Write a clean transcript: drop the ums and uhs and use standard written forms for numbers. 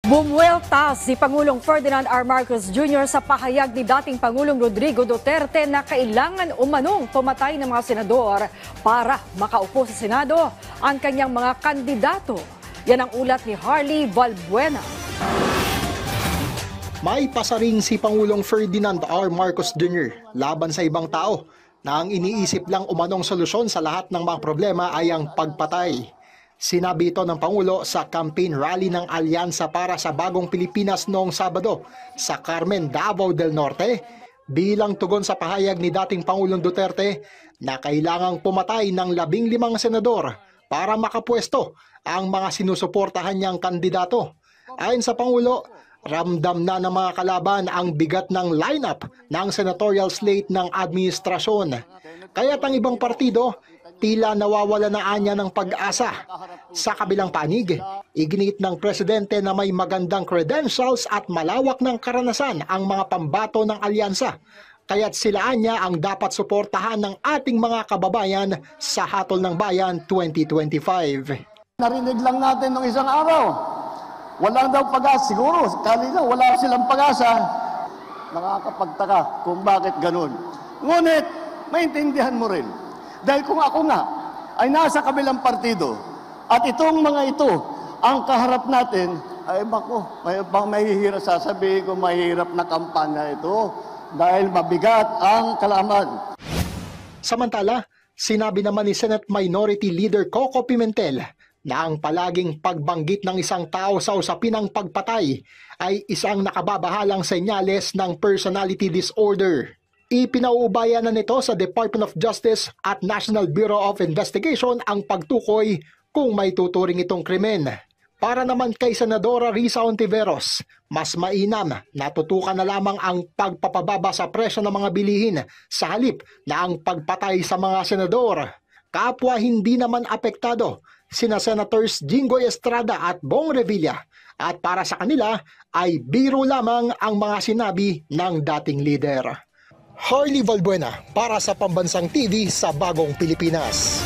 Bumuelta si Pangulong Ferdinand R. Marcos Jr. sa pahayag ni dating Pangulong Rodrigo Duterte na kailangan umanong pumatay ng mga senador para makaupo sa Senado ang kanyang mga kandidato. Yan ang ulat ni Harley Valbuena. May pasaring si Pangulong Ferdinand R. Marcos Jr. laban sa ibang tao na ang iniisip lang umanong solusyon sa lahat ng mga problema ay ang pagpatay. Sinabi ito ng Pangulo sa campaign rally ng Alyansa para sa Bagong Pilipinas noong Sabado sa Carmen, Davao del Norte bilang tugon sa pahayag ni dating Pangulong Duterte na kailangang pumatay ng 15 senador para makapwesto ang mga sinusuportahan niyang kandidato. Ayon sa Pangulo, ramdam na ng mga kalaban ang bigat ng lineup ng senatorial slate ng administrasyon. Kaya't ang ibang partido tila nawawala na anya ng pag-asa. Sa kabilang panig, iginit ng presidente na may magandang credentials at malawak ng karanasan ang mga pambato ng alyansa. Kaya't silaan niya ang dapat suportahan ng ating mga kababayan sa Hatol ng Bayan 2025. Narinig lang natin nung isang araw, walang daw pag-asa. Siguro, kanina wala silang pag-asa. Nakakapagtaka kung bakit ganun. Ngunit, maintindihan mo rin. Dahil kung ako nga ay nasa kabilang partido at itong mga ito ang kaharap natin, ay bako, mahihirap sasabihin ko, mahirap na kampanya ito dahil mabigat ang kalaman. Samantala, sinabi naman ni Senate Minority Leader Coco Pimentel na ang palaging pagbanggit ng isang tao sa usapin ng pagpatay ay isang nakababahalang senyales ng personality disorder. Ipinauubaya na nito sa Department of Justice at National Bureau of Investigation ang pagtukoy kung may tuturing itong krimen. Para naman kay Senadora Risa Hontiveros, mas mainam na tutukan na lamang ang pagpapababa sa presyo ng mga bilihin sa halip na ang pagpatay sa mga senador. Kapwa hindi naman apektado sina Senators Jinggoy Estrada at Bong Revilla at para sa kanila ay biro lamang ang mga sinabi ng dating leader. Harley Valbuena para sa Pambansang TV sa Bagong Pilipinas.